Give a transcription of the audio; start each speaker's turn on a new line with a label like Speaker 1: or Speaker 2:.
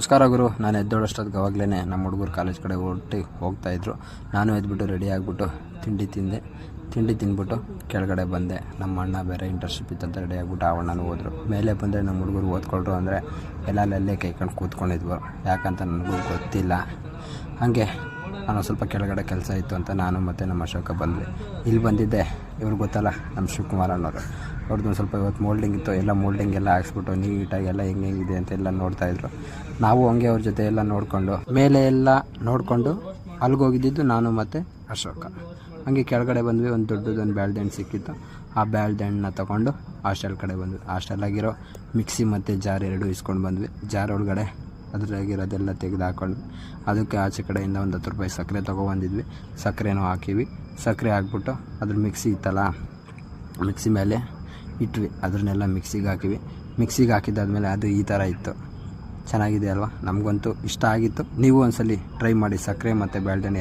Speaker 1: ನಮಸ್ಕಾರ ಗುರು. ನಾನು ಎದ್ದೋಳಷ್ಟೊತ್ತಿಗೆ ಅವಾಗಲೇ ನಮ್ಮ ಹುಡುಗರು ಕಾಲೇಜ್ ಕಡೆ ಹೋಗ್ತಾಯಿದ್ರು. ನಾನು ಎದ್ಬಿಟ್ಟು ರೆಡಿ ಆಗಿಬಿಟ್ಟು ತಿಂಡಿ ತಿಂದ್ಬಿಟ್ಟು ಕೆಳಗಡೆ ಬಂದೆ. ನಮ್ಮ ಅಣ್ಣ ಬೇರೆ ಇಂಟರ್ನ್ಶಿಪ್ ಇತ್ತಂತ ರೆಡಿ ಆಗಿಬಿಟ್ಟು ಆ ಅಣ್ಣನೂ ಹೋದರು. ಮೇಲೆ ಬಂದರೆ ನಮ್ಮ ಹುಡುಗರು ಓದ್ಕೊಳ್ರು ಅಂದರೆ ಎಲ್ಲೇ ಕೈಕೊಂಡು ಕೂತ್ಕೊಂಡಿದ್ವು. ಯಾಕಂತ ನನಗೂ ಗೊತ್ತಿಲ್ಲ. ಹಾಗೆ ನಾನು ಸ್ವಲ್ಪ ಕೆಳಗಡೆ ಕೆಲಸ ಇತ್ತು ಅಂತ ನಾನು ಮತ್ತು ನಮ್ಮ ಅಶೋಕ ಬಂದ್ವಿ. ಇಲ್ಲಿ ಬಂದಿದ್ದೆ, ಇವ್ರು ಗೊತ್ತಲ್ಲ ನಮ್ಮ ಶಿವಕುಮಾರ್ ಅನ್ನೋರು. ಅವ್ರದ್ದು ಸ್ವಲ್ಪ ಇವತ್ತು ಮೋಲ್ಡಿಂಗ್ ಇತ್ತು. ಎಲ್ಲ ಮೋಲ್ಡಿಂಗ್ ಎಲ್ಲ ಹಾಕ್ಸ್ಬಿಟ್ಟು ನೀಟಾಗಿ ಎಲ್ಲ ಹೆಂಗಿದೆ ಅಂತೆಲ್ಲ ನೋಡ್ತಾಯಿದ್ರು. ನಾವು ಹಂಗೆ ಅವ್ರ ಜೊತೆ ಎಲ್ಲ ನೋಡಿಕೊಂಡು ಮೇಲೆ ಎಲ್ಲ ನೋಡಿಕೊಂಡು ಅಲ್ಲಿಗೋಗಿದ್ದು ನಾನು ಮತ್ತು ಅಶೋಕ. ಹಂಗೆ ಕೆಳಗಡೆ ಬಂದ್ವಿ. ಒಂದು ದೊಡ್ಡದೊಂದು ಬ್ಯಾಲ್ದೆಣ್ಣು ಸಿಕ್ಕಿತ್ತು. ಆ ಬ್ಯಾಲ್ದೆಣ್ಣನ್ನ ತೊಗೊಂಡು ಹಾಸ್ಟೆಲ್ ಕಡೆ ಬಂದ್ವಿ. ಹಾಸ್ಟೆಲಾಗಿರೋ ಮಿಕ್ಸಿ ಮತ್ತು ಜಾರ್ ಎರಡೂ ಇಸ್ಕೊಂಡು ಬಂದ್ವಿ. ಜಾರ್ ಒಳಗಡೆ ಅದ್ರಾಗಿರೋದೆಲ್ಲ ತೆಗೆದು ಹಾಕ್ಕೊಂಡು ಅದಕ್ಕೆ ಆಚೆ ಕಡೆಯಿಂದ ಒಂದು 10 ರೂಪಾಯಿ ಸಕ್ಕರೆ ತೊಗೊಬಂದಿದ್ವಿ. ಸಕ್ಕರೆನೂ ಹಾಕಿವಿ. ಸಕ್ಕರೆ ಹಾಕ್ಬಿಟ್ಟು ಅದ್ರ ಮಿಕ್ಸಿ ಇತ್ತಲ್ಲ, ಮಿಕ್ಸಿ ಮೇಲೆ ಇಟ್ವಿ. ಅದನ್ನೆಲ್ಲ ಮಿಕ್ಸಿಗೆ ಹಾಕಿವಿ. ಮಿಕ್ಸಿಗೆ ಹಾಕಿದ್ದಾದ್ಮೇಲೆ ಅದು ಈ ಥರ ಇತ್ತು. ಚೆನ್ನಾಗಿದೆ ಅಲ್ವಾ? ನಮಗಂತೂ ಇಷ್ಟ ಆಗಿತ್ತು. ನೀವು ಒಂದ್ಸಲಿ ಟ್ರೈ ಮಾಡಿ. ಸಕ್ಕರೆ ಮತ್ತು ಬ್ಯಾಲ್ದೆಣ್ಣೆ